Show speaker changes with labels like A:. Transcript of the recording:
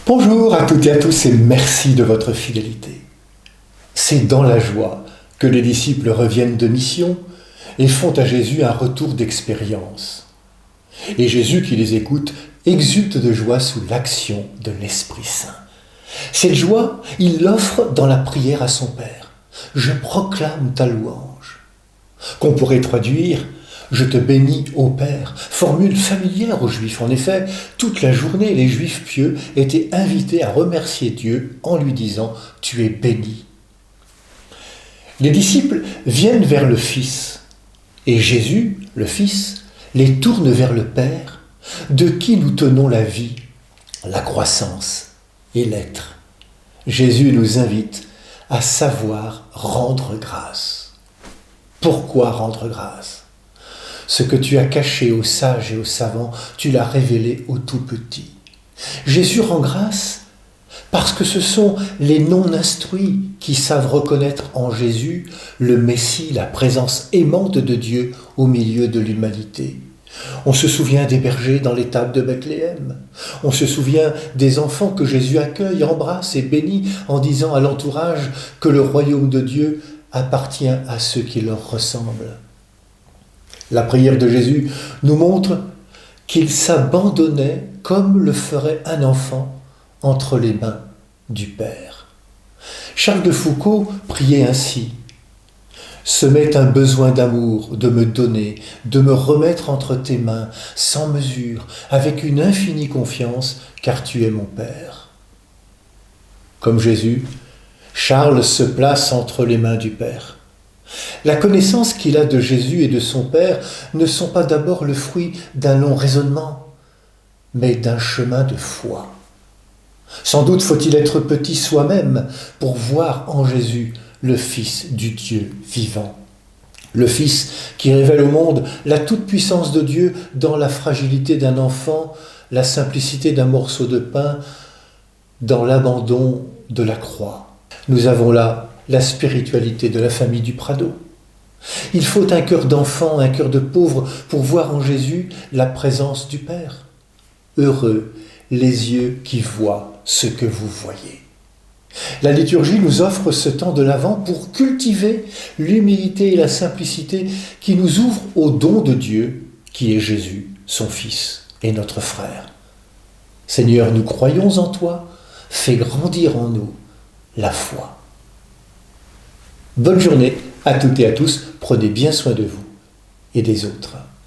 A: Bonjour à toutes et à tous et merci de votre fidélité. C'est dans la joie que les disciples reviennent de mission et font à Jésus un retour d'expérience. Et Jésus qui les écoute exulte de joie sous l'action de l'Esprit Saint. Cette joie, il l'offre dans la prière à son Père. « Je proclame ta louange » qu'on pourrait traduire « Je te bénis, ô Père », formule familière aux Juifs. En effet, toute la journée, les Juifs pieux étaient invités à remercier Dieu en lui disant « Tu es béni ». Les disciples viennent vers le Fils et Jésus, le Fils, les tourne vers le Père, de qui nous tenons la vie, la croissance et l'être. Jésus nous invite à savoir rendre grâce. Pourquoi rendre grâce ? Ce que tu as caché aux sages et aux savants, tu l'as révélé aux tout petits. Jésus rend grâce parce que ce sont les non-instruits qui savent reconnaître en Jésus le Messie, la présence aimante de Dieu au milieu de l'humanité. On se souvient des bergers dans l'étable de Bethléem. On se souvient des enfants que Jésus accueille, embrasse et bénit en disant à l'entourage que le royaume de Dieu appartient à ceux qui leur ressemblent. La prière de Jésus nous montre qu'il s'abandonnait comme le ferait un enfant entre les mains du Père. Charles de Foucault priait ainsi : « Ce m'est un besoin d'amour de me donner, de me remettre entre tes mains, sans mesure, avec une infinie confiance, car tu es mon Père. » Comme Jésus, Charles se place entre les mains du Père. La connaissance qu'il a de Jésus et de son Père ne sont pas d'abord le fruit d'un long raisonnement, mais d'un chemin de foi. Sans doute faut-il être petit soi-même pour voir en Jésus le Fils du Dieu vivant. Le Fils qui révèle au monde la toute-puissance de Dieu dans la fragilité d'un enfant, la simplicité d'un morceau de pain, dans l'abandon de la croix. Nous avons là la spiritualité de la famille du Prado. Il faut un cœur d'enfant, un cœur de pauvre pour voir en Jésus la présence du Père. Heureux les yeux qui voient ce que vous voyez. La liturgie nous offre ce temps de l'Avent pour cultiver l'humilité et la simplicité qui nous ouvrent au don de Dieu, qui est Jésus, son Fils et notre frère. Seigneur, nous croyons en toi, fais grandir en nous la foi. Bonne journée à toutes et à tous, prenez bien soin de vous et des autres.